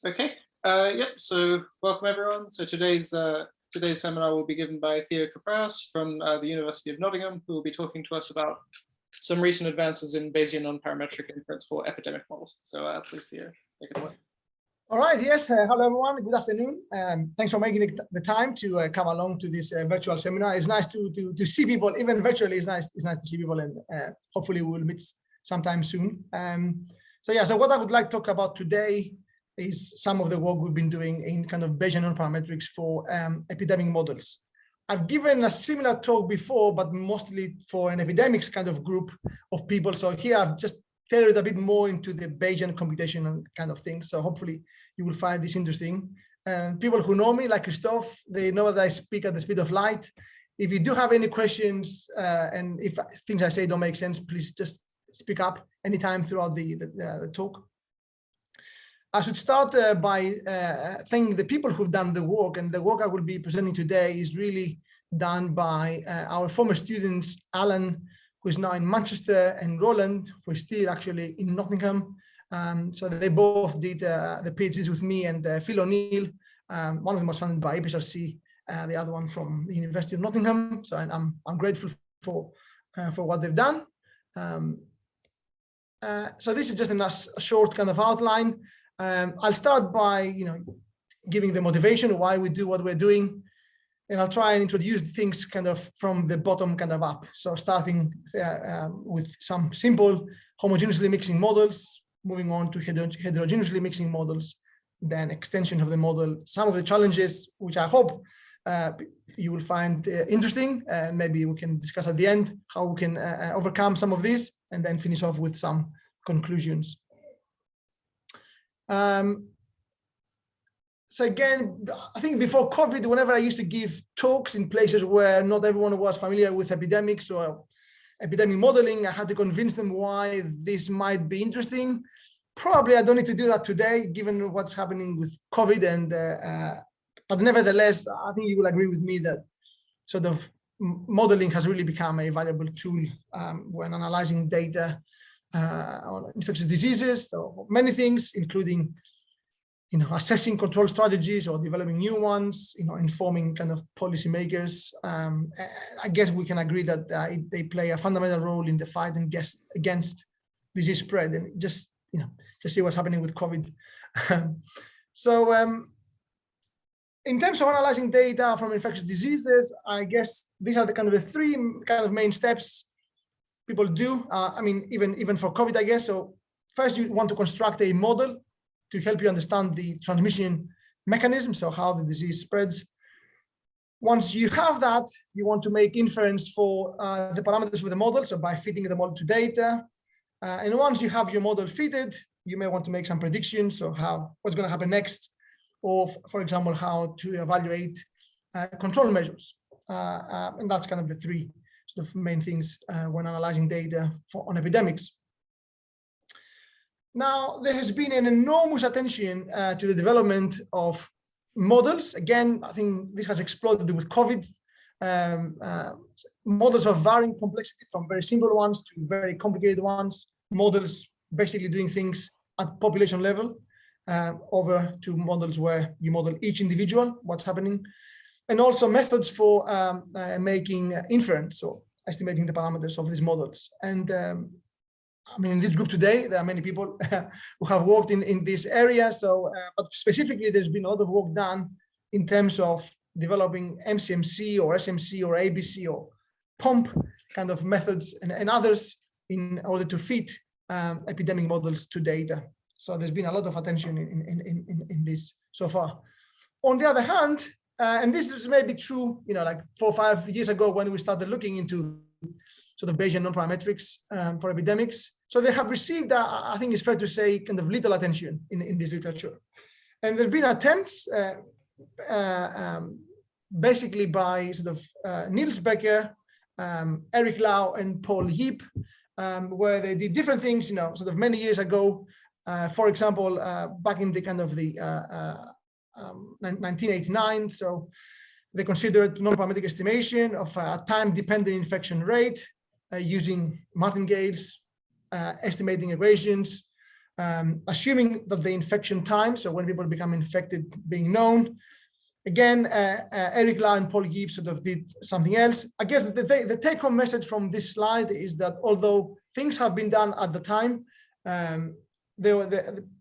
Okay. So welcome everyone. So today's seminar will be given by Theodore Kypraios from the University of Nottingham, who will be talking to us about some recent advances in Bayesian non-parametric inference for epidemic models. So please, Theo, take it away. All right. Yes. Hello, everyone. Good afternoon. Thanks for making the time to come along to this virtual seminar. It's nice to see people, even virtually. It's nice to see people, and hopefully we'll meet sometime soon. So what I would like to talk about today is some of the work we've been doing in kind of Bayesian non-parametrics for epidemic models. I've given a similar talk before, but mostly for an epidemics kind of group of people. So here I've just tailored a bit more into the Bayesian computation and kind of thing. So hopefully you will find this interesting. People who know me, like Christophe, they know that I speak at the speed of light. If you do have any questions and if things I say don't make sense, please just speak up anytime throughout the talk. I should start by thanking the people who've done the work, and the work I will be presenting today is really done by our former students, Alan, who is now in Manchester, and Roland, who is still actually in Nottingham. So they both did the PhDs with me, and Phil O'Neill, one of them was funded by IPSRC, the other one from the University of Nottingham. So I'm grateful for what they've done. So this is just a short kind of outline. I'll start by giving the motivation why we do what we're doing, and I'll try and introduce things kind of from the bottom kind of up. So starting with some simple homogeneously mixing models, moving on to heterogeneously mixing models, then extension of the model, some of the challenges which I hope you will find interesting, and maybe we can discuss at the end how we can overcome some of these, and then finish off with some conclusions. So again, I think before COVID, whenever I used to give talks in places where not everyone was familiar with epidemics or epidemic modeling, I had to convince them why this might be interesting. Probably I don't need to do that today, given what's happening with COVID. And but nevertheless, I think you will agree with me that sort of modeling has really become a valuable tool when analyzing data on infectious diseases, so many things, including assessing control strategies or developing new ones, informing kind of policymakers. I guess we can agree that they play a fundamental role in the fight against disease spread, and just see what's happening with COVID. So in terms of analyzing data from infectious diseases, I guess these are the three kind of main steps people do. I mean, even for COVID, I guess. So first, you want to construct a model to help you understand the transmission mechanism, so how the disease spreads. Once you have that, you want to make inference for the parameters for the model, so by fitting the model to data. And once you have your model fitted, you may want to make some predictions, so what's going to happen next, or for example, how to evaluate control measures. And that's kind of the three sort of main things when analyzing data on epidemics. Now, there has been an enormous attention to the development of models. Again, I think this has exploded with COVID. Models of varying complexity, from very simple ones to very complicated ones. Models basically doing things at population level, over to models where you model each individual, what's happening, and also methods for making inference, so estimating the parameters of these models. And I mean, in this group today, there are many people who have worked in this area. So, but specifically, there's been a lot of work done in terms of developing MCMC or SMC or ABC or POMP kind of methods and others in order to fit epidemic models to data. So there's been a lot of attention in this so far. On the other hand, and this is maybe true, like 4 or 5 years ago when we started looking into sort of Bayesian non-parametrics for epidemics. So they have received, I think it's fair to say, kind of little attention in this literature. And there's been attempts basically by sort of Niels Becker, Eric Lau, and Paul Yip, where they did different things, sort of many years ago. For example, back in the kind of the 1989, so they considered non-parametric estimation of a time-dependent infection rate using martingales, estimating equations, assuming that the infection time, so when people become infected, being known. Again, Eric Lau and Paul Gibbs sort of did something else. I guess the take-home message from this slide is that although things have been done at the time,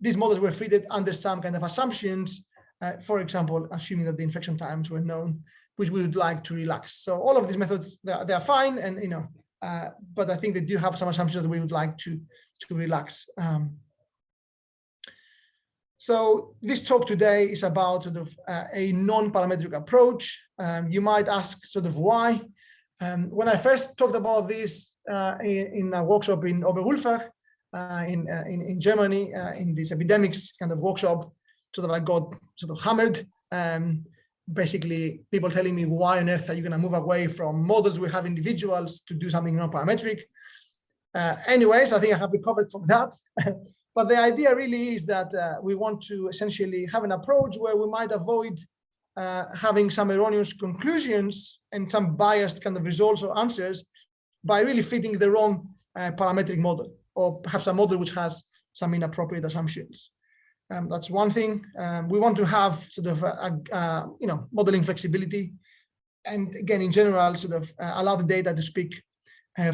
these models were fitted under some kind of assumptions, for example, assuming that the infection times were known, which we would like to relax. So all of these methods, they are fine, and but I think they do have some assumptions that we would like to relax. So this talk today is about sort of a non-parametric approach. You might ask sort of why. When I first talked about this in a workshop in Oberwolfach in Germany, in this epidemics kind of workshop, sort of I got sort of hammered. Basically, people telling me, why on earth are you going to move away from models we have individuals to do something non-parametric? Anyways, I think I have recovered from that. But the idea really is that we want to essentially have an approach where we might avoid having some erroneous conclusions and some biased kind of results or answers by really fitting the wrong parametric model, or perhaps a model which has some inappropriate assumptions. That's one thing. We want to have sort of modeling flexibility, and again, in general, sort of allow the data to speak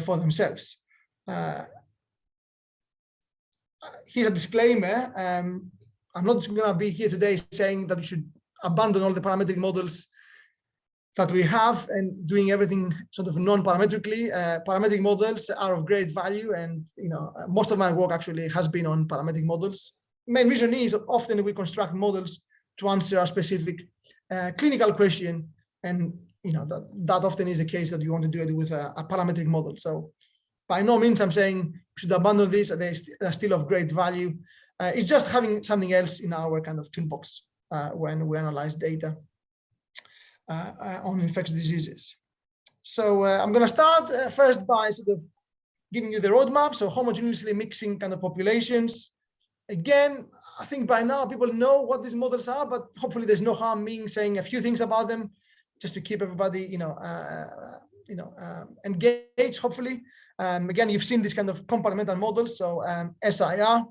for themselves. Here's a disclaimer. I'm not going to be here today saying that you should abandon all the parametric models that we have and doing everything sort of non-parametrically. Parametric models are of great value, and most of my work actually has been on parametric models. Main reason is often we construct models to answer a specific clinical question, and that often is the case that you want to do it with a parametric model. So by no means I'm saying we should abandon this. They're still of great value. It's just having something else in our kind of toolbox when we analyze data on infectious diseases. So I'm going to start first by sort of giving you the roadmap. So homogeneously mixing kind of populations. Again, I think by now people know what these models are, but hopefully there's no harm me saying a few things about them, just to keep everybody, engaged. Hopefully, again, you've seen this kind of compartmental models. So SIR.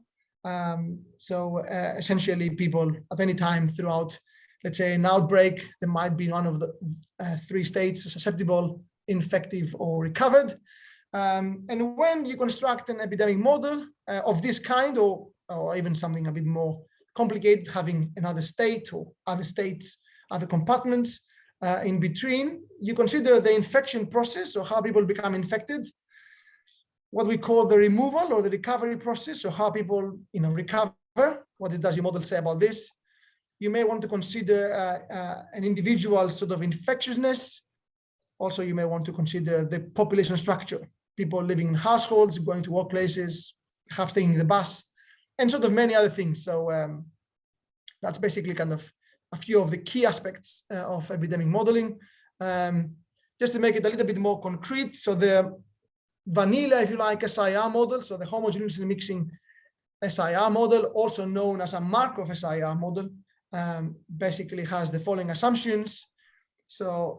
Essentially, people at any time throughout, let's say, an outbreak, there might be one of the three states: susceptible, infective, or recovered. And when you construct an epidemic model of this kind, or even something a bit more complicated, having another state or other states, other compartments in between, you consider the infection process, or how people become infected, what we call the removal or the recovery process, so how people recover. What does your model say about this? You may want to consider an individual sort of infectiousness. Also, you may want to consider the population structure, people living in households, going to workplaces, perhaps taking the bus, and sort of many other things. So that's basically kind of a few of the key aspects of epidemic modeling. Just to make it a little bit more concrete, so the vanilla, if you like, SIR model, so the homogeneously mixing SIR model, also known as a Markov SIR model, basically has the following assumptions. So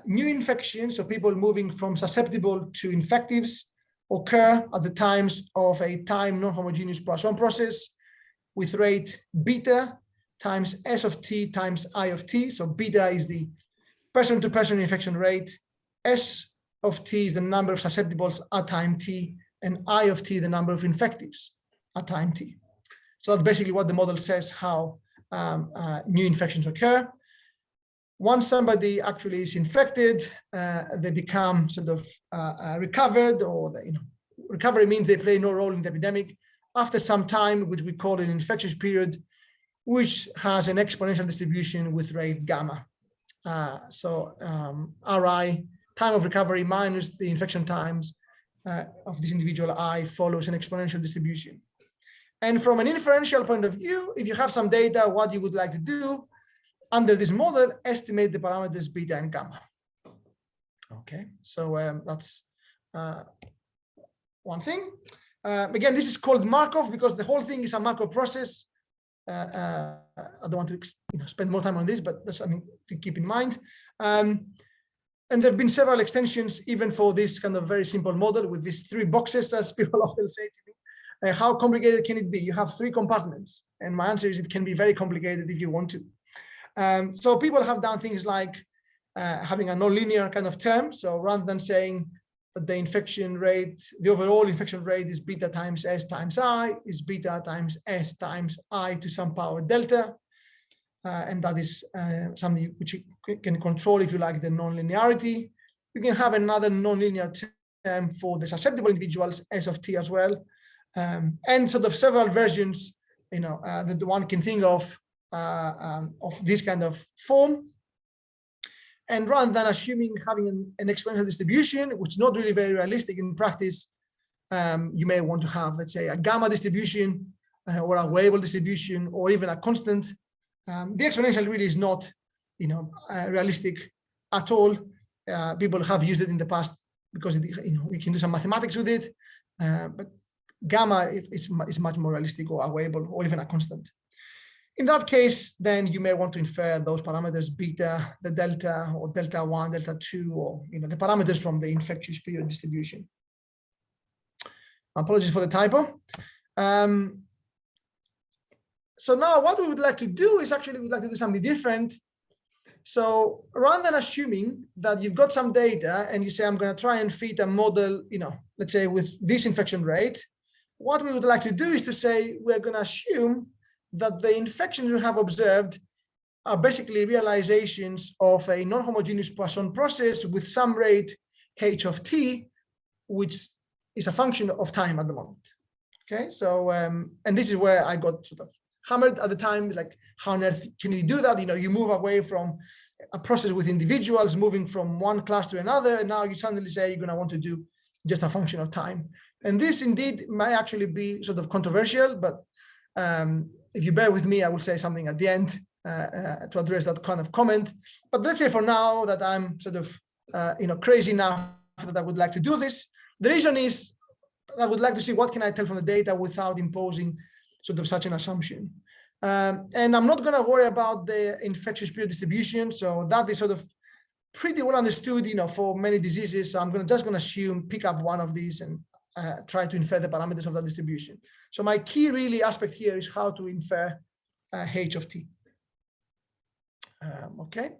new infections, so people moving from susceptible to infectives, occur at the times of a time non-homogeneous Poisson process with rate beta times S of t times I of t. So beta is the person-to-person infection rate, S of t is the number of susceptibles at time t, and I of t the number of infectives at time t. So that's basically what the model says, how new infections occur. Once somebody actually is infected, they become sort of recovered, or recovery means they play no role in the epidemic after some time, which we call an infectious period, which has an exponential distribution with rate gamma. Ri, time of recovery minus the infection times of this individual I, follows an exponential distribution. And from an inferential point of view, if you have some data, what you would like to do under this model, estimate the parameters beta and gamma. Okay, so that's one thing. Again, this is called Markov because the whole thing is a Markov process. I don't want to spend more time on this, but that's something to keep in mind. And there have been several extensions even for this kind of very simple model with these three boxes, as people often say to me. How complicated can it be? You have 3 compartments, and my answer is it can be very complicated if you want to. So people have done things like having a nonlinear kind of term. So rather than saying that the infection rate, the overall infection rate is beta times S times I, is beta times S times I to some power delta. And that is something which you can control, if you like, the nonlinearity. You can have another nonlinear term for the susceptible individuals, S of T as well. And sort of several versions, that the one can think of this kind of form. And rather than assuming having an exponential distribution, which is not really very realistic in practice, you may want to have, let's say, a gamma distribution or a variable distribution, or even a constant. The exponential really is not, realistic at all. People have used it in the past because we can do some mathematics with it, but gamma is much more realistic, or a variable, or even a constant. In that case, then you may want to infer those parameters, beta, the delta, or delta 1, delta 2, or the parameters from the infectious period distribution. Apologies for the typo. So now what we would like to do is actually we'd like to do something different. So rather than assuming that you've got some data and you say, I'm going to try and fit a model, let's say with this infection rate, what we would like to do is to say, we're going to assume that the infections we have observed are basically realizations of a non-homogeneous Poisson process with some rate h of t, which is a function of time at the moment. Okay, so and this is where I got sort of hammered at the time, like, how on earth can you do that? You move away from a process with individuals, moving from one class to another, and now you suddenly say you're going to want to do just a function of time. And this indeed might actually be sort of controversial, but if you bear with me, I will say something at the end to address that kind of comment. But let's say for now that I'm sort of crazy enough that I would like to do this. The reason is I would like to see what can I tell from the data without imposing sort of such an assumption. And I'm not going to worry about the infectious period distribution. So that is sort of pretty well understood, for many diseases. So I'm just going to assume, pick up one of these and try to infer the parameters of that distribution. So my key really aspect here is how to infer h of t. Okay.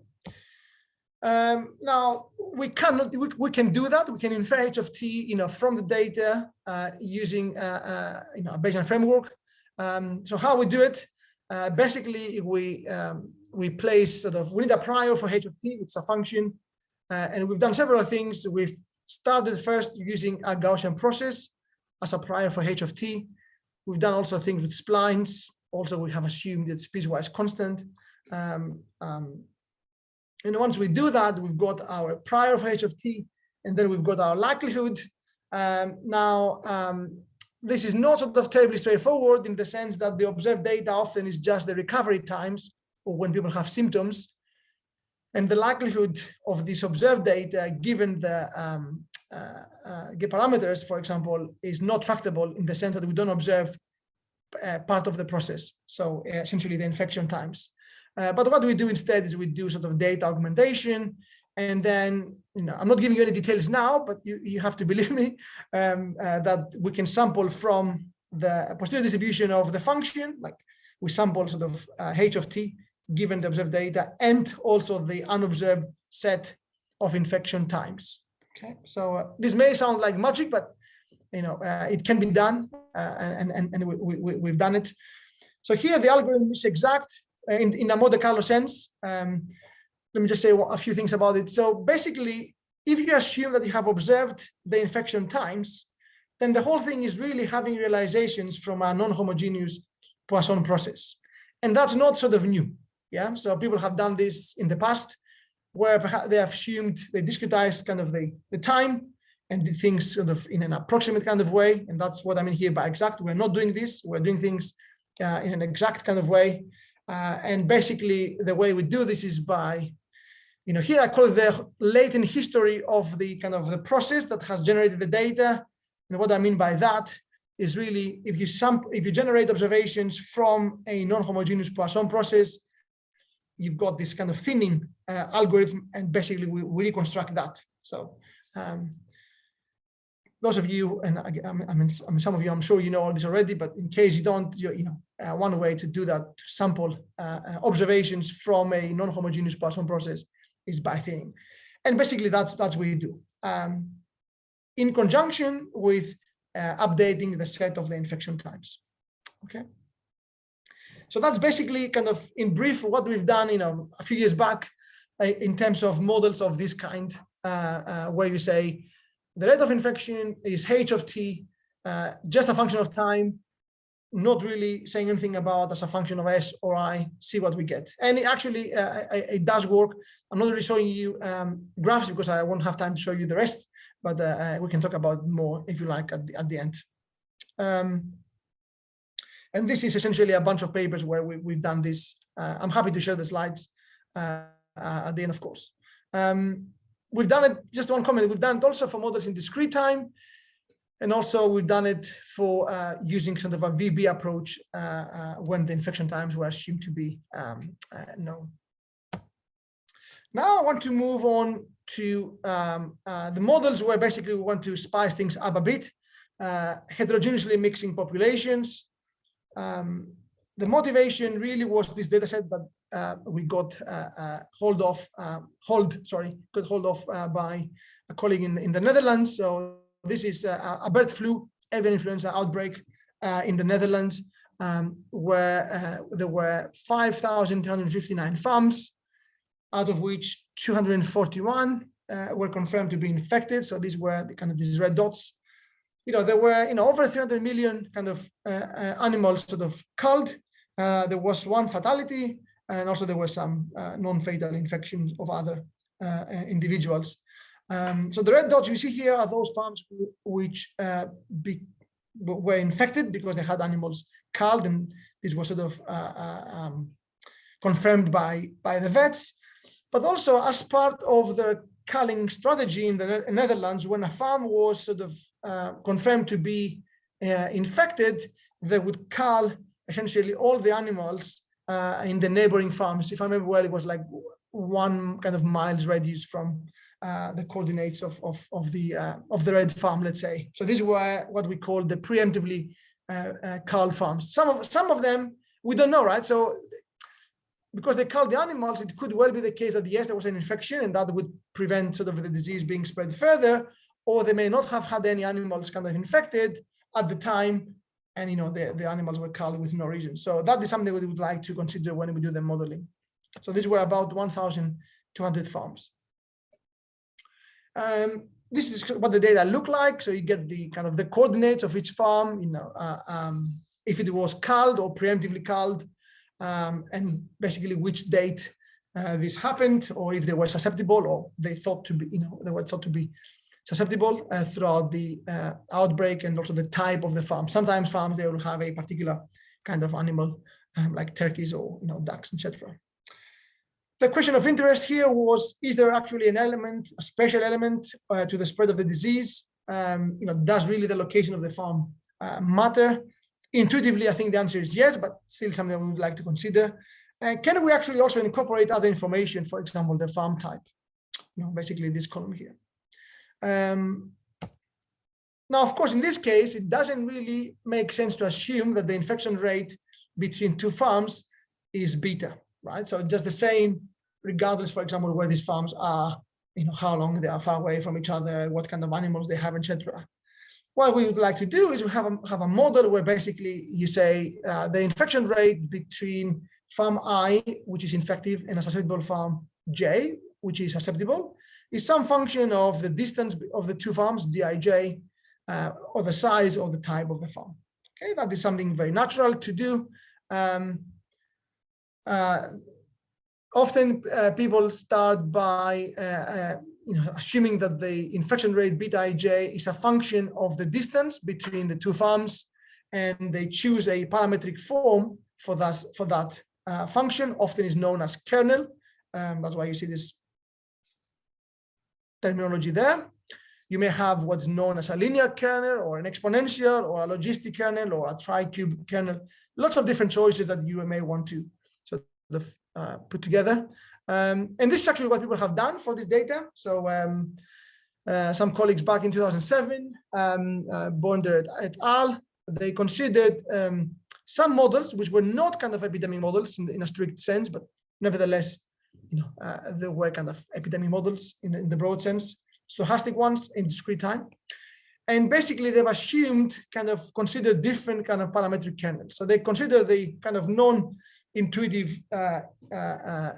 Now we can do that. We can infer h of t, from the data using a Bayesian framework. So how we do it? Basically, we place we need a prior for h of t, which is a function, and we've done several things. We've started first using a Gaussian process as a prior for h of t. We've done also things with splines. Also, we have assumed it's piecewise constant. And once we do that, we've got our prior for h of t, and then we've got our likelihood. This is not sort of terribly straightforward in the sense that the observed data often is just the recovery times, or when people have symptoms. And the likelihood of this observed data, given the parameters, for example, is not tractable in the sense that we don't observe part of the process. So essentially the infection times. But what we do instead is we do sort of data augmentation. And then, I'm not giving you any details now, but you have to believe me that we can sample from the posterior distribution of the function, like we sample sort of h of t given the observed data, and also the unobserved set of infection times. Okay, so this may sound like magic, but it can be done, and we've done it. So here the algorithm is exact in a Monte Carlo sense. Let me just say a few things about it. So basically, if you assume that you have observed the infection times, then the whole thing is really having realizations from a non-homogeneous Poisson process. And that's not sort of new. Yeah. So people have done this in the past, where perhaps they have assumed, they discretized kind of the time and did things sort of in an approximate kind of way. And that's what I mean here by exact. We're not doing this. We're doing things in an exact kind of way. And basically, the way we do this is by, here I call it the latent history of the kind of the process that has generated the data. And what I mean by that is really, if you generate observations from a non-homogeneous Poisson process, you've got this kind of thinning algorithm, and basically we reconstruct that. So those of you, and I mean, some of you, I'm sure you know all this already, but in case you don't, one way to do that, to sample observations from a non-homogeneous Poisson process is by thinning. And basically that's what we do in conjunction with updating the set of the infection times. Okay. So that's basically kind of in brief what we've done, a few years back in terms of models of this kind, where you say the rate of infection is h of t, just a function of time, not really saying anything about as a function of s or I, see what we get. And it does work. I'm not really showing you graphs because I won't have time to show you the rest, but we can talk about more if you like at the end. And this is essentially a bunch of papers where we've done this. I'm happy to share the slides at the end, of course. We've done it, just one comment, we've done it also for models in discrete time. And also we've done it for using sort of a VB approach when the infection times were assumed to be known. Now I want to move on to the models where basically we want to spice things up a bit, heterogeneously mixing populations. The motivation really was this data set that we got hold of by a colleague in the Netherlands. So this is a bird flu, avian influenza outbreak in the Netherlands, where there were 5,259 farms, out of which 241 were confirmed to be infected. So these were these red dots. There were over 300 million kind of animals sort of culled. There was one fatality, and also there were some non-fatal infections of other individuals. So the red dots you see here are those farms which were infected because they had animals culled, and this was sort of confirmed by the vets. But also as part of the culling strategy in the Netherlands, when a farm was sort of confirmed to be infected, they would cull essentially all the animals in the neighboring farms. If I remember well, it was like 1 kind of miles radius from the coordinates of the red farm, let's say. So these were what we call the preemptively culled farms. Some of them we don't know, right? So because they culled the animals, it could well be the case that yes, there was an infection and that would prevent sort of the disease being spread further, or they may not have had any animals kind of infected at the time, and the animals were culled with no reason. So that is something we would like to consider when we do the modeling. So these were about 1,200 farms. This is what the data look like. So you get the kind of the coordinates of each farm, if it was culled or preemptively culled, and basically which date this happened, or if they were susceptible, or they thought to be, they were thought to be susceptible throughout the outbreak, and also the type of the farm. Sometimes farms, they will have a particular kind of animal, like turkeys or ducks, etc. The question of interest here was, is there actually an element, a special element to the spread of the disease? Does really the location of the farm matter? Intuitively, I think the answer is yes, but still something we would like to consider. Can we actually also incorporate other information, for example, the farm type? Basically this column here. Now, of course, in this case, it doesn't really make sense to assume that the infection rate between two farms is beta, right? So just the same, regardless, for example, where these farms are, how long they are far away from each other, what kind of animals they have, etc. What we would like to do is we have a model where basically you say the infection rate between farm I, which is infective, and a susceptible farm J, which is susceptible, is some function of the distance of the two farms, Dij, or the size or the type of the farm. Okay, that is something very natural to do. Often people start by assuming that the infection rate beta ij is a function of the distance between the two farms, and they choose a parametric form for that function, often is known as kernel. That's why you see this terminology there. You may have what's known as a linear kernel, or an exponential, or a logistic kernel, or a tri-cube kernel. Lots of different choices that you may want to sort of put together. And this is actually what people have done for this data. So some colleagues back in 2007, Bonder et al. They considered some models which were not kind of epidemic models in a strict sense, but nevertheless, they were kind of epidemic models in the broad sense, stochastic ones in discrete time. And basically, they've assumed consider different kind of parametric kernels. So they consider the kind of non-intuitive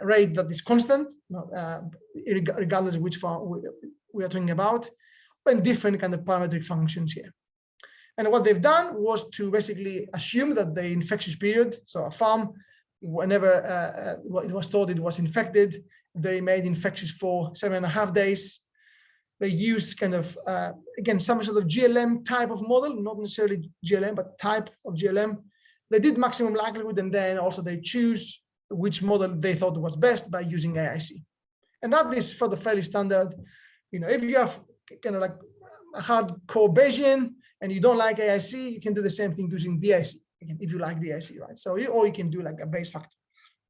rate that is constant, regardless of which form we are talking about, and different kind of parametric functions here. And what they've done was to basically assume that the infectious period, so a farm, whenever it was thought it was infected, they made infectious for 7.5 days. They used again, some sort of GLM type of model, not necessarily GLM, but type of GLM. They did maximum likelihood, and then also they choose which model they thought was best by using AIC. And that is for the fairly standard. If you have kind of like a hardcore Bayesian and you don't like AIC, you can do the same thing using DIC, if you like DIC, right? So, or you can do like a base factor.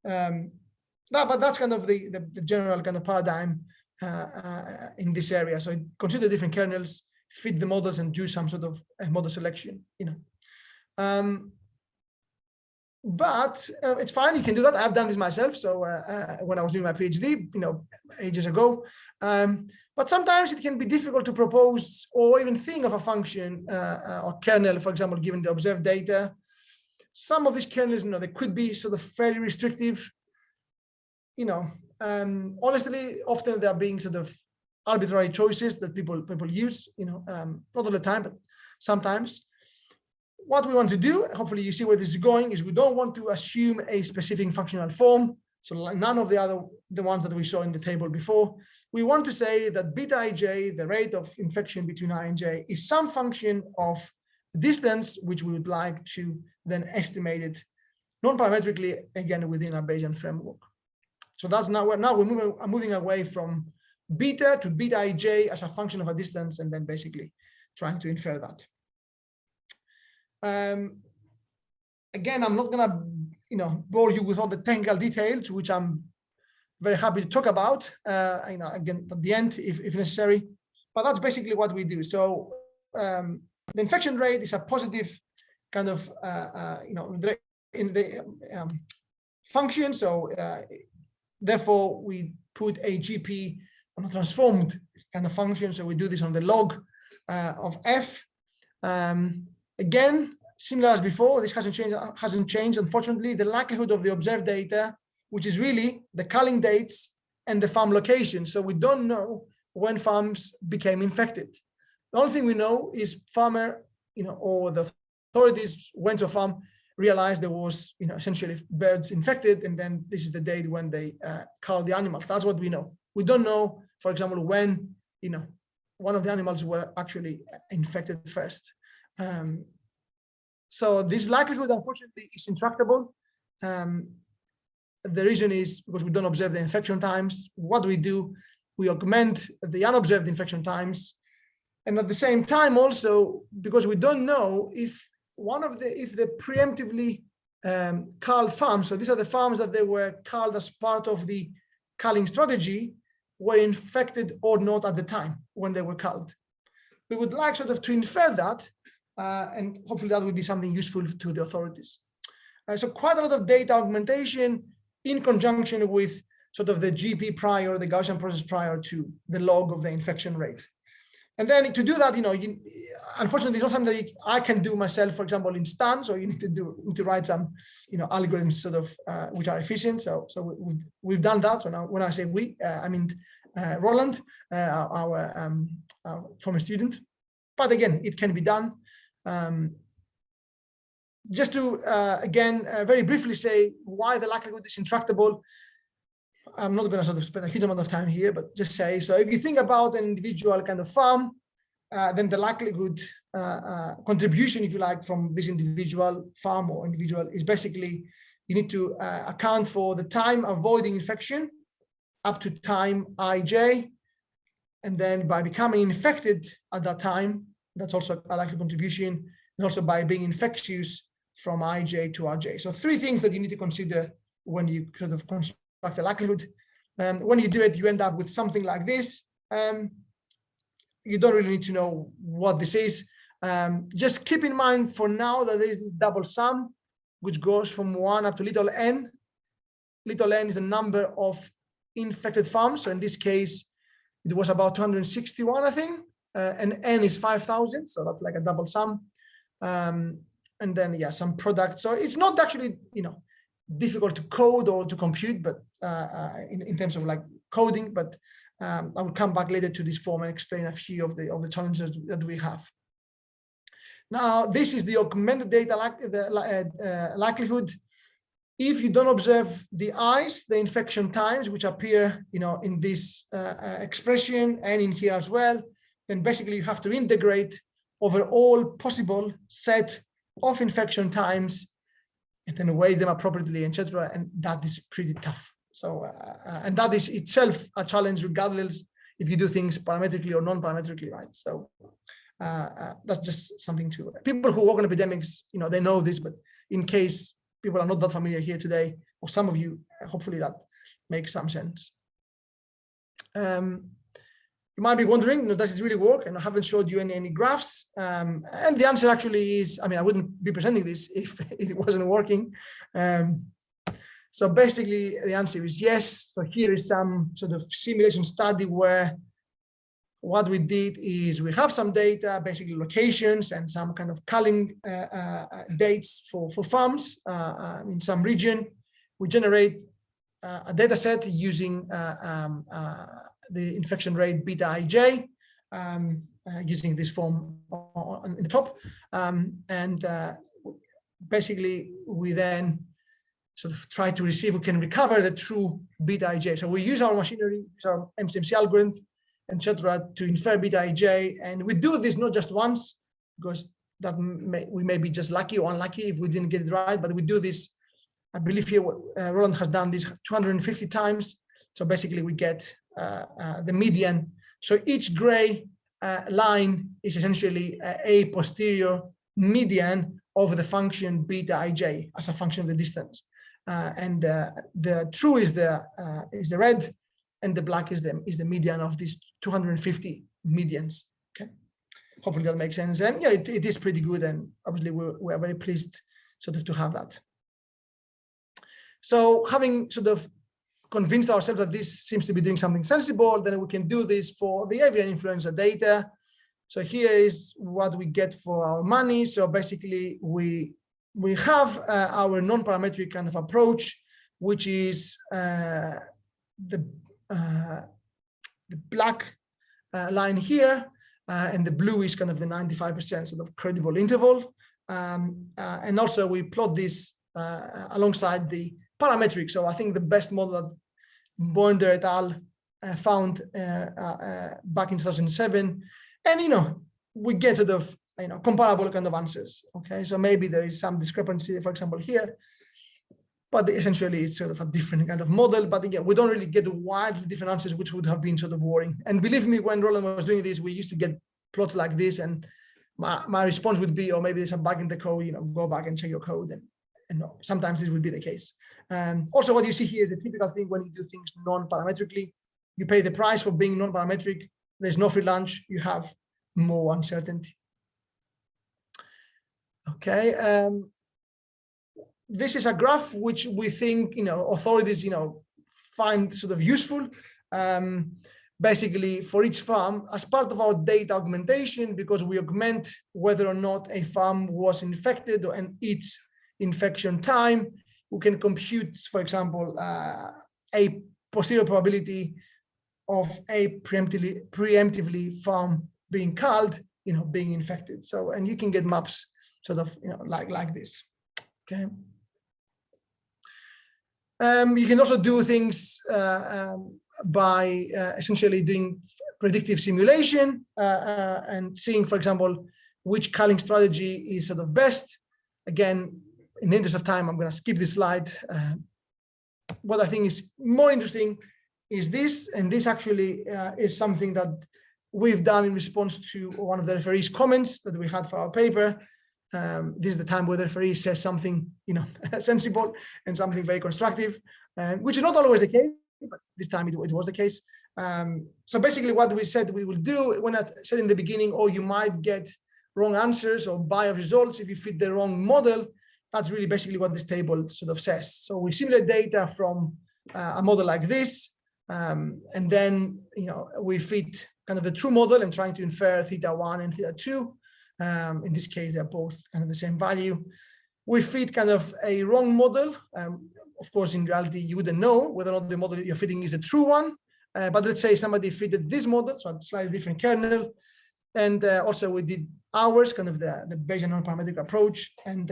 But that's kind of the general kind of paradigm in this area. So consider different kernels, fit the models, and do some sort of model selection. But it's fine. You can do that. I've done this myself. So when I was doing my PhD, ages ago. But sometimes it can be difficult to propose or even think of a function or kernel, for example, given the observed data. Some of these kernels, they could be sort of fairly restrictive. Honestly, often they are being sort of arbitrary choices that people use. Not all the time, but sometimes. What we want to do, hopefully you see where this is going, is we don't want to assume a specific functional form. So like none of the ones that we saw in the table before. We want to say that beta ij, the rate of infection between I and j, is some function of distance, which we would like to then estimate it non-parametrically, again, within a Bayesian framework. So that's we're moving away from beta to beta ij as a function of a distance, and then basically trying to infer that. Again, I'm not gonna, bore you with all the technical details, which I'm very happy to talk about, again, at the end, if necessary. But that's basically what we do. So the infection rate is a positive kind of, in the function. So therefore, we put a GP on a transformed kind of function. So we do this on the log of f. Again, similar as before, this hasn't changed. Unfortunately, the likelihood of the observed data, which is really the culling dates and the farm location. So we don't know when farms became infected. The only thing we know is farmer, or the authorities went to a farm, realized there was, essentially birds infected, and then this is the date when they culled the animals. That's what we know. We don't know, for example, when, one of the animals were actually infected first. So this likelihood, unfortunately, is intractable. The reason is because we don't observe the infection times. What do? We augment the unobserved infection times. And at the same time, also, because we don't know if the preemptively culled farms, so these are the farms that they were culled as part of the culling strategy, were infected or not at the time when they were culled. We would like sort of to infer that, and hopefully that would be something useful to the authorities. So quite a lot of data augmentation in conjunction with sort of the GP prior, the Gaussian process prior to the log of the infection rate. And then to do that, unfortunately, it's not something that I can do myself, for example, in Stan. So you need to write some, algorithms sort of which are efficient. So we've done that. So now when I say we, I mean Roland, our former student. But again, it can be done. Just to, again, very briefly say why the likelihood is intractable. I'm not going to sort of spend a huge amount of time here, but just say, so if you think about an individual kind of farm, then the likelihood contribution, if you like, from this individual farm or individual is basically, you need to account for the time avoiding infection up to time ij, and then by becoming infected at that time, that's also a likely contribution, and also by being infectious from ij to rj. So three things that you need to consider when you sort of construct the likelihood. When you do it, you end up with something like this. you don't really need to know what this is. Just keep in mind for now that there is this double sum, which goes from 1 up to little n. Little n is the number of infected farms. So in this case, it was about 261, I think, and n is 5,000. So that's like a double sum. And then, yeah, some product. So it's not actually, difficult to code or to compute, but in terms of like coding, but I will come back later to this form and explain a few of the challenges that we have. Now, this is the augmented data likelihood. If you don't observe the I's, the infection times, which appear, in this expression and in here as well, then basically you have to integrate over all possible set of infection times and then weigh them appropriately, etc. And that is pretty tough. So, and that is itself a challenge, regardless if you do things parametrically or non-parametrically, right? So that's just something to, people who work on epidemics, they know this, but in case people are not that familiar here today, or some of you, hopefully that makes some sense. You might be wondering, does it really work? And I haven't showed you any graphs. And the answer actually is, I wouldn't be presenting this if it wasn't working. So basically the answer is yes. So here is some sort of simulation study where what we did is we have some data, basically locations and some kind of culling dates for farms in some region. We generate a data set using the infection rate beta ij, using this form in the top. Basically, we then sort of try to receive, we can recover the true beta ij. So we use our machinery, use our MCMC algorithm, etc., to infer beta ij. And we do this not just once, because that we may be just lucky or unlucky if we didn't get it right, but we do this, I believe here, Roland has done this 250 times. So basically we get the median. So each gray line is essentially a posterior median of the function beta ij as a function of the distance. And the true is the red, and the black is the median of these 250 medians. Okay, hopefully that makes sense. And yeah, it is pretty good, and obviously we're very pleased sort of to have that. So having sort of convinced ourselves that this seems to be doing something sensible, then we can do this for the avian influenza data. So here is what we get for our money. So basically we have our non-parametric kind of approach, which is the black line here, and the blue is kind of the 95% sort of credible interval. And also we plot this alongside the parametric. So I think the best model that Boender et al. Found back in 2007, and we get sort of comparable kind of answers. Okay, so maybe there is some discrepancy, for example, here, but essentially it's sort of a different kind of model. But again, we don't really get wildly different answers, which would have been sort of worrying. And believe me, when Roland was doing this, we used to get plots like this, and my response would be, oh, maybe there's a bug in the code. Go back and check your code, and no, sometimes this would be the case. Also, what you see here is the typical thing when you do things non-parametrically. You pay the price for being non-parametric. There's no free lunch. You have more uncertainty. Okay. This is a graph which we think authorities find sort of useful. Basically, for each farm, as part of our data augmentation, because we augment whether or not a farm was infected and its infection time, we can compute, for example, a posterior probability of a preemptively farm being culled, being infected. So, and you can get maps sort of, like this. Okay. You can also do things by essentially doing predictive simulation and seeing, for example, which culling strategy is sort of best. Again, in the interest of time, I'm going to skip this slide. What I think is more interesting is this, and this actually is something that we've done in response to one of the referees' comments that we had for our paper. This is the time where the referee says something, sensible and something very constructive, which is not always the case, but this time it was the case. So basically what we said we will do, when I said in the beginning, oh, you might get wrong answers or biased results if you fit the wrong model, that's really basically what this table sort of says. So we simulate data from a model like this, and then we fit kind of the true model and trying to infer theta1 and theta2. In this case, they're both kind of the same value. We fit kind of a wrong model. Of course, in reality, you wouldn't know whether or not the model you're fitting is a true one. But let's say somebody fitted this model, so a slightly different kernel. And also we did ours, kind of the Bayesian non-parametric approach. And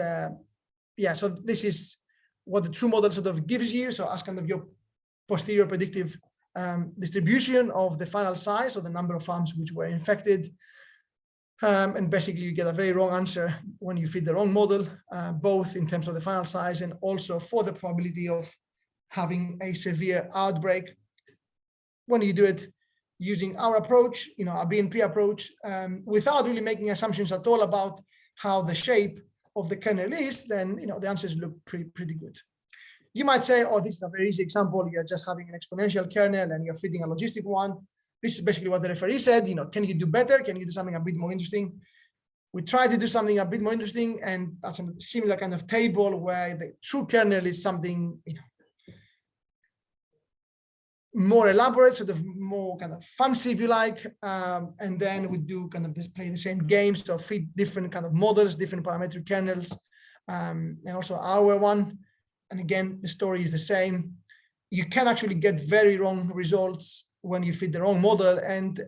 yeah, so this is what the true model sort of gives you. So as kind of your posterior predictive distribution of the final size, or the number of farms which were infected. And basically you get a very wrong answer when you fit the wrong model, both in terms of the final size and also for the probability of having a severe outbreak. When you do it using our approach, a BNP approach, without really making assumptions at all about how the shape of the kernel is, then the answers look pretty good. You might say, oh, this is a very easy example. You're just having an exponential kernel and you're fitting a logistic one. This is basically what the referee said. Can you do better? Can you do something a bit more interesting? We try to do something a bit more interesting, and that's a similar kind of table where the true kernel is something more elaborate, sort of more kind of fancy, if you like, and then we do kind of play the same games, so fit different kind of models, different parametric kernels, and also our one. And again, the story is the same. You can actually get very wrong results when you fit the wrong model, and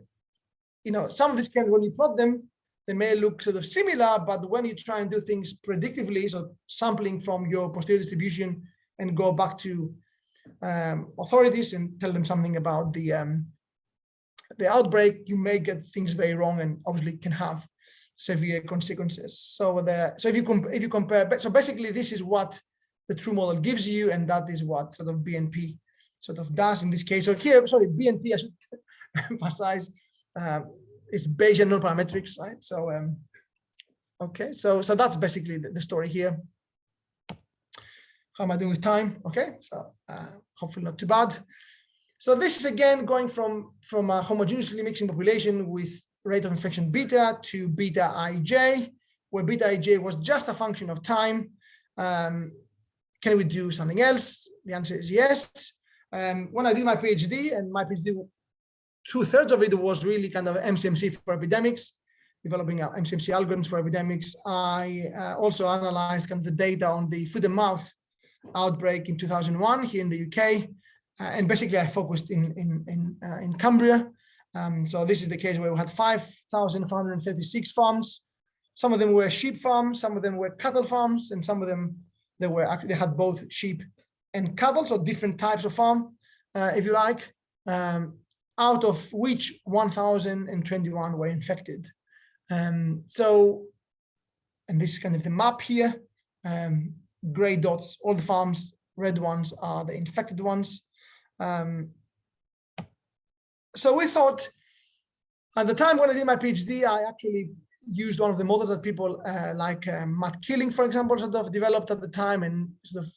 some of these kernels, when you plot them, they may look sort of similar, but when you try and do things predictively, so sampling from your posterior distribution and go back to authorities and tell them something about the outbreak, you may get things very wrong and obviously can have severe consequences. So if you compare, so basically this is what the true model gives you, and that is what sort of BNP sort of does in this case. So here, sorry, BNP, I should emphasize, is Bayesian non-parametrics, right? So okay, so that's basically the story here. How am I doing with time? Okay, so hopefully not too bad. So this is again going from a homogeneously mixing population with rate of infection beta to beta ij, where beta ij was just a function of time. Can we do something else? The answer is yes. When I did my PhD, and my PhD, 2/3 of it was really kind of MCMC for epidemics, developing MCMC algorithms for epidemics. I also analyzed kind of the data on the foot and mouth outbreak in 2001 here in the UK, and basically I focused in Cumbria. So this is the case where we had 5,436 farms. Some of them were sheep farms, some of them were cattle farms, and some of them they had both sheep and cattle, so different types of farm, if you like, out of which 1,021 were infected. And this is kind of the map here. Gray dots, all the farms, red ones are the infected ones. So we thought, at the time when I did my PhD, I actually used one of the models that people like Matt Killing, for example, sort of developed at the time, and sort of,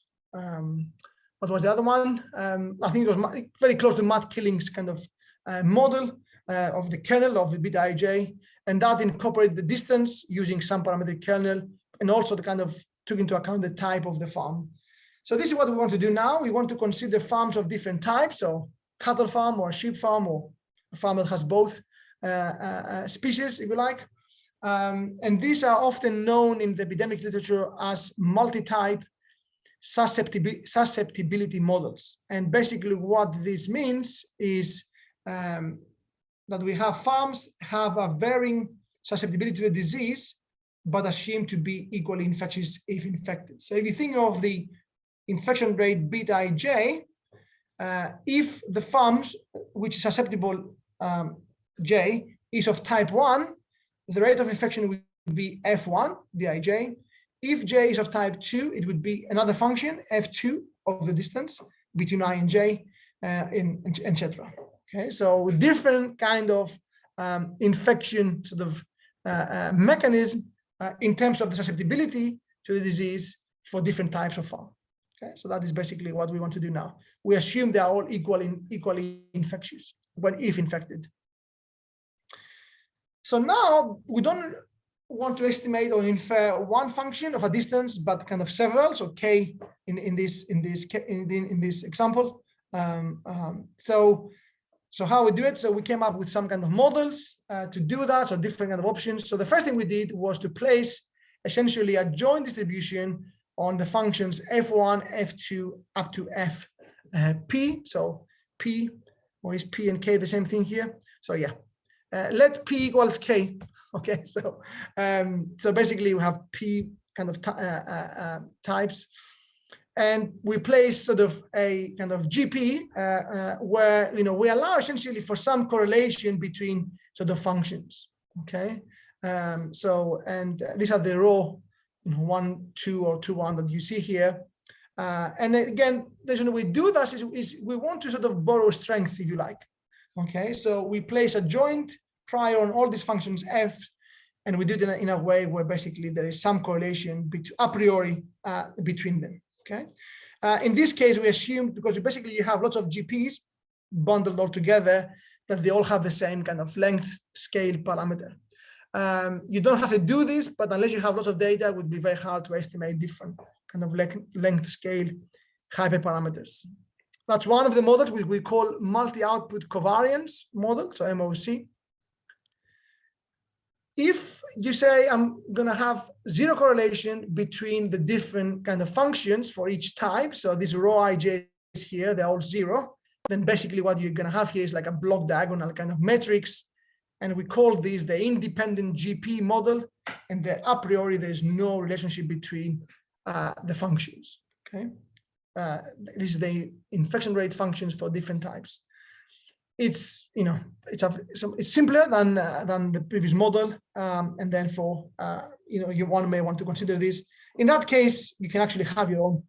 what was the other one? I think it was very close to Matt Killing's kind of model of the kernel of the beta ij, and that incorporated the distance using some parametric kernel, and also the kind of took into account the type of the farm. So this is what we want to do now. We want to consider farms of different types, so cattle farm or sheep farm, or a farm that has both species, if you like. And these are often known in the epidemic literature as multi-type susceptibility models. And basically what this means is that we have farms have a varying susceptibility to the disease, but assumed to be equally infectious if infected. So if you think of the infection rate beta ij, if the farms which is susceptible j is of type 1, the rate of infection would be f1, dij. If j is of type 2, it would be another function, f2 of the distance between I and j, etc. Okay, so different kind of infection sort of mechanism in terms of the susceptibility to the disease for different types of farm. Okay, so that is basically what we want to do now. We assume they are all equally infectious. if infected. So now we don't want to estimate or infer one function of a distance, but kind of several. So k in this example. So how we do it? So we came up with some kind of models to do that, so different kind of options. So the first thing we did was to place essentially a joint distribution on the functions f1, f2 up to p. So p, or is p and k the same thing here? So yeah, let p equals k. Okay, so basically we have p kind of types, and we place sort of a kind of GP where we allow essentially for some correlation between sort of functions. Okay, and these are the raw 1, 2, or 2, 1 that you see here. And again, the reason we do this is we want to sort of borrow strength, if you like. Okay, so we place a joint prior on all these functions f, and we do it in a way where basically there is some correlation a priori between them. Okay. In this case, we assume, because basically you have lots of GPs bundled all together, that they all have the same kind of length scale parameter. You don't have to do this, but unless you have lots of data, it would be very hard to estimate different kind of length scale hyperparameters. That's one of the models which we call multi-output covariance model, so MOC. If you say I'm going to have zero correlation between the different kind of functions for each type, so these raw ij's here, they're all zero, then basically what you're going to have here is like a block diagonal kind of matrix, and we call this the independent GP model, and a priori there is no relationship between the functions. Okay, this is the infection rate functions for different types. It's it's simpler than the previous model, and then for you may want to consider this. In that case, you can actually have your own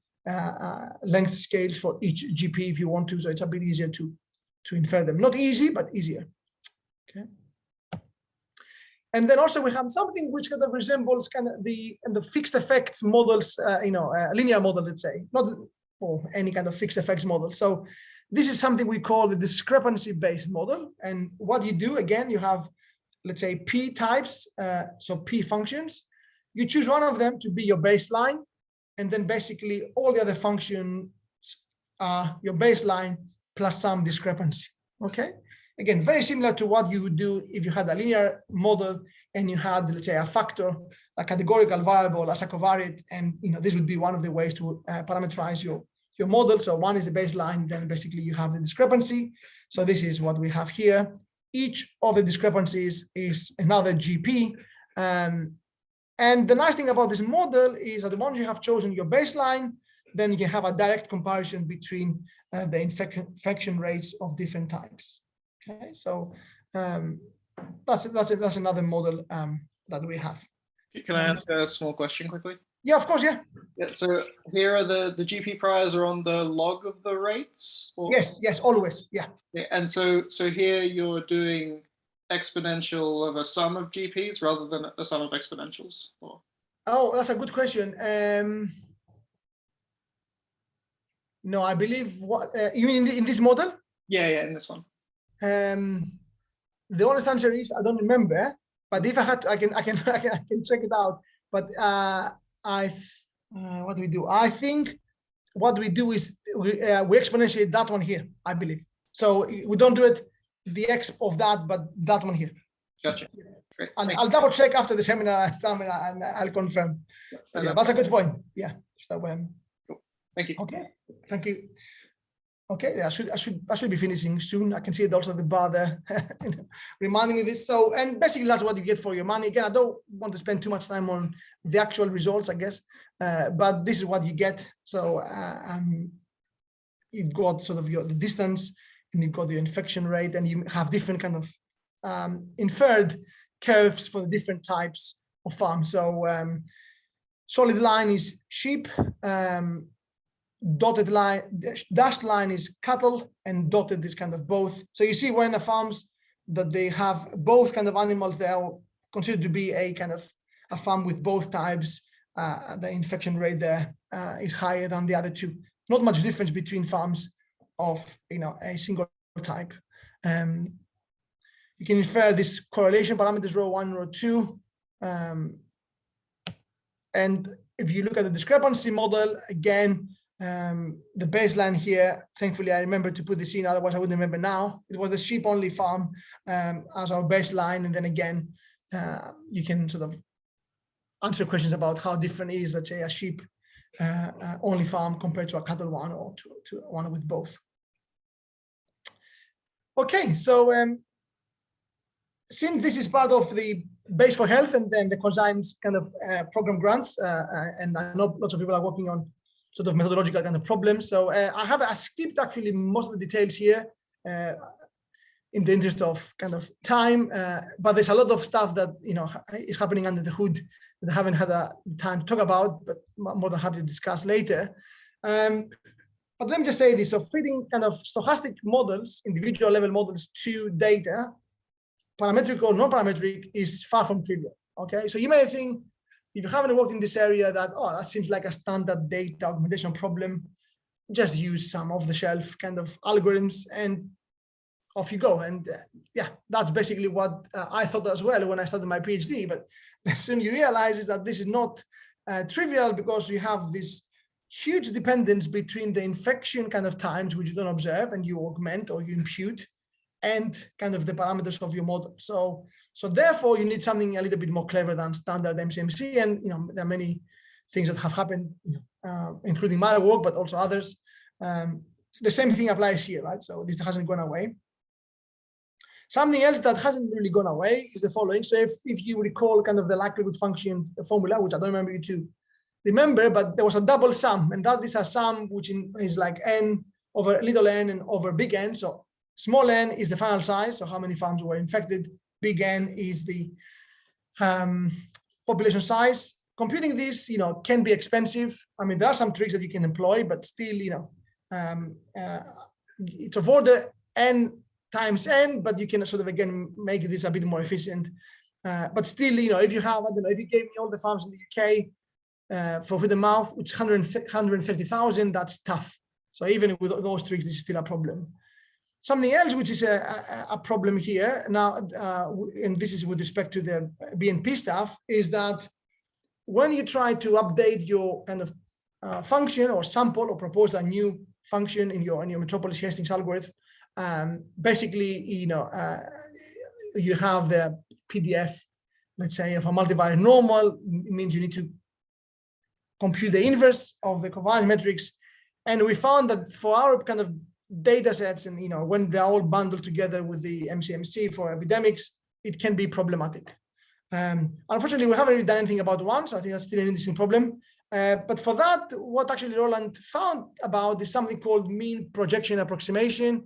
length scales for each GP if you want to, so it's a bit easier to infer them. Not easy, but easier. Okay. And then also we have something which kind of resembles kind of the fixed effects models, linear model, let's say, not for any kind of fixed effects model. So this is something we call the discrepancy-based model. And what you do, again, you have, let's say, P types, so P functions. You choose one of them to be your baseline, and then basically all the other functions are your baseline plus some discrepancy, okay? Again, very similar to what you would do if you had a linear model and you had, let's say, a factor, a categorical variable as a covariate, and this would be one of the ways to parameterize your model. So one is the baseline, then basically you have the discrepancy. So this is what we have here. Each of the discrepancies is another GP. And the nice thing about this model is that once you have chosen your baseline, then you can have a direct comparison between the infection rates of different types. Okay, so that's another model that we have. Can I ask a small question quickly? Yeah, of course, yeah. Yeah, so here are the GP priors are on the log of the rates? Or? Yes, always, yeah. And so here you're doing exponential of a sum of GPs rather than a sum of exponentials? Or? Oh, that's a good question. No, I believe what you mean in this model? Yeah, in this one. The honest answer is I don't remember, but if I had to, I can check it out. But what do we do? I think what we do is we exponentiate that one here, I believe. So we don't do it the x of that, but that one here. Gotcha. Great. And I'll double check after the seminar and I'll confirm. Yeah, that's a good point. Yeah. So cool. Thank you. Okay. Thank you. Okay, I should be finishing soon. I can see it also the bar there reminding me this. So, and basically that's what you get for your money. Again, I don't want to spend too much time on the actual results, I guess, but this is what you get. So you've got sort of the distance, and you've got the infection rate, and you have different kind of inferred curves for the different types of farms. So solid line is sheep. Dotted line, dashed line is cattle, and dotted is kind of both. So you see when the farms that they have both kind of animals, they are considered to be a kind of a farm with both types. The infection rate there is higher than the other two. Not much difference between farms of a single type. You can infer this correlation parameters row 1, row 2. And if you look at the discrepancy model, again, the baseline here, thankfully, I remember to put this in, otherwise I wouldn't remember now. It was the sheep-only farm as our baseline. And then again, you can sort of answer questions about how different is, let's say, a sheep only farm compared to a cattle one or to one with both. Okay, so since this is part of the Base for Health and then the Conscience kind of program grants, and I know lots of people are working on sort of methodological kind of problems. So I skipped actually most of the details here in the interest of kind of time, but there's a lot of stuff that is happening under the hood that I haven't had time to talk about, but more than happy to discuss later. But let me just say this: so fitting kind of stochastic models, individual level models to data, parametric or non-parametric, is far from trivial. Okay, so you may think, if you haven't worked in this area, that that seems like a standard data augmentation problem. Just use some off-the-shelf kind of algorithms and off you go. And yeah, that's basically what I thought as well when I started my PhD. But soon you realize is that this is not trivial, because you have this huge dependence between the infection kind of times, which you don't observe and you augment or you impute, and kind of the parameters of your model. So therefore you need something a little bit more clever than standard MCMC. And there are many things that have happened, including my work, but also others. The same thing applies here, right? So this hasn't gone away. Something else that hasn't really gone away is the following. So if you recall kind of the likelihood function formula, which I don't remember you to remember, but there was a double sum, and that is a sum which is like n over little n and over big N. So small n is the final size, so how many farms were infected. Big N is the population size. Computing this, can be expensive. I mean, there are some tricks that you can employ, but still, it's of order n times n, but you can sort of again make this a bit more efficient. But still, if you have, I don't know, if you gave me all the farms in the UK for the mouth, which 130,000, that's tough. So even with those tricks, this is still a problem. Something else which is a problem here now, and this is with respect to the BNP stuff, is that when you try to update your kind of function or sample or propose a new function in your Metropolis Hastings algorithm, basically, you have the PDF, let's say, of a multivariate normal. It means you need to compute the inverse of the covariance metrics. And we found that for our kind of data sets, and when they're all bundled together with the MCMC for epidemics, it can be problematic. Unfortunately, we haven't really done anything about one, so I think that's still an interesting problem. But for that, what actually Roland found about is something called mean projection approximation.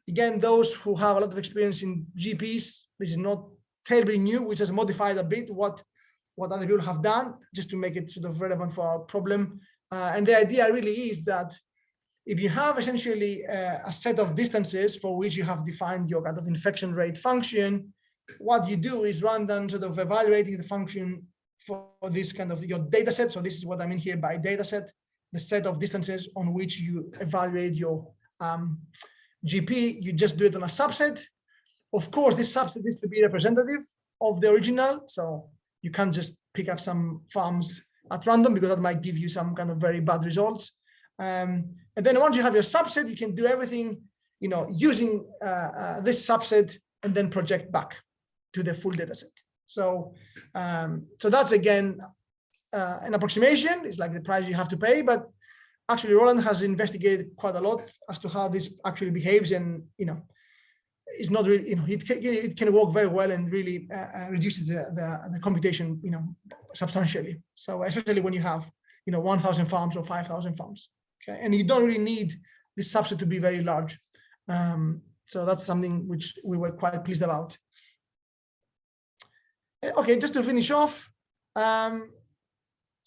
Again, those who have a lot of experience in GPs, this is not terribly new, which has modified a bit what other people have done, just to make it sort of relevant for our problem. And the idea really is that if you have essentially a set of distances for which you have defined your kind of infection rate function, what you do is, rather than sort of evaluating the function for this kind of your data set, so this is what I mean here by data set, the set of distances on which you evaluate your GP, you just do it on a subset. Of course, this subset needs to be representative of the original, so you can't just pick up some farms at random, because that might give you some kind of very bad results. And then once you have your subset, you can do everything, using this subset and then project back to the full data set. So that's again an approximation. It's like the price you have to pay, but actually Roland has investigated quite a lot as to how this actually behaves, and it's not really, it can work very well and really reduces the computation, substantially. So especially when you have 1,000 farms or 5,000 farms. Okay, and you don't really need this subset to be very large. So that's something which we were quite pleased about. Okay, just to finish off, I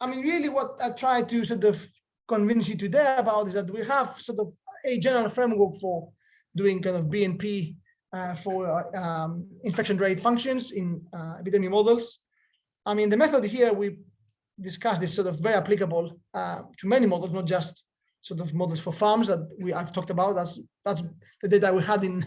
mean, really what I try to sort of convince you today about is that we have sort of a general framework for doing kind of BNP for infection rate functions in epidemic models. I mean, the method here we discussed is sort of very applicable to many models, not just sort of models for farms that I've talked about. That's the data we had in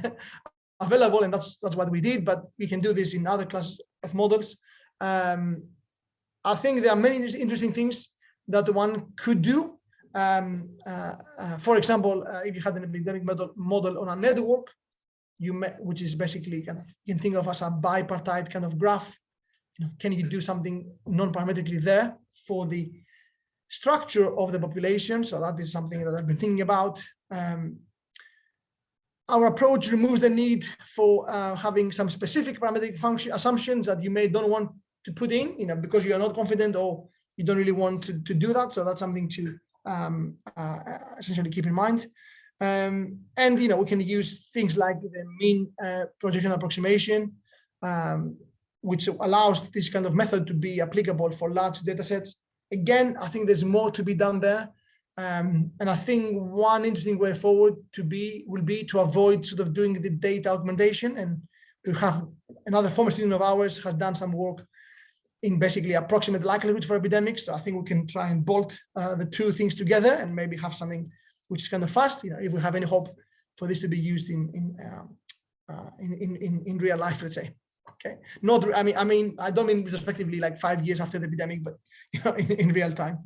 available, and that's what we did. But we can do this in other classes of models. I think there are many interesting things that one could do. For example, if you had an epidemic model on a network, which is basically kind of, you can think of as a bipartite kind of graph. Can you do something non-parametrically there for the structure of the population? So that is something that I've been thinking about. Our approach removes the need for having some specific parametric function assumptions that you may don't want to put in, because you are not confident or you don't really want to do that. So that's something to essentially keep in mind. And we can use things like the mean projection approximation, which allows this kind of method to be applicable for large data sets. Again, I think there's more to be done there. And I think one interesting way forward will be to avoid sort of doing the data augmentation. And we have another former student of ours has done some work in basically approximate likelihoods for epidemics. So I think we can try and bolt the two things together and maybe have something which is kind of fast, if we have any hope for this to be used in real life, let's say. Okay, I mean, I don't mean retrospectively like 5 years after the epidemic, but in real time.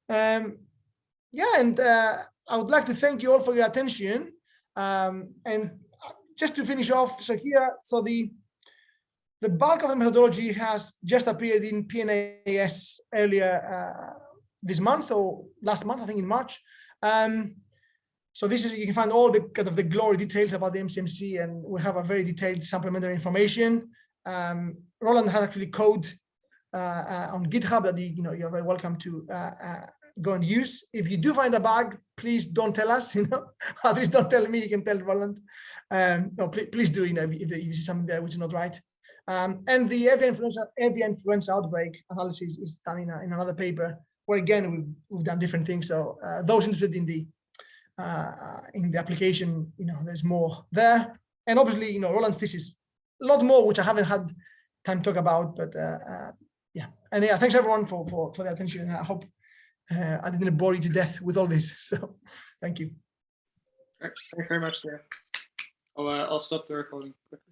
Yeah, and I would like to thank you all for your attention. And just to finish off, so the bulk of the methodology has just appeared in PNAS earlier this month or last month, I think in March. So this is, you can find all the kind of the glory details about the MCMC, and we have a very detailed supplementary information. Roland has actually code on GitHub that you're very welcome to go and use. If you do find a bug, please don't tell us. At least don't tell me. You can tell Roland. No, please do. If you see something there which is not right. And the avian influenza outbreak analysis is done in another paper where again we've done different things. So those interested in the application, there's more there. And obviously, Roland's thesis, a lot more which I haven't had time to talk about. But yeah, and yeah, thanks everyone for the attention. I hope I didn't bore you to death with all this. So thank you. Thanks very much, Theo. I'll stop the recording quickly.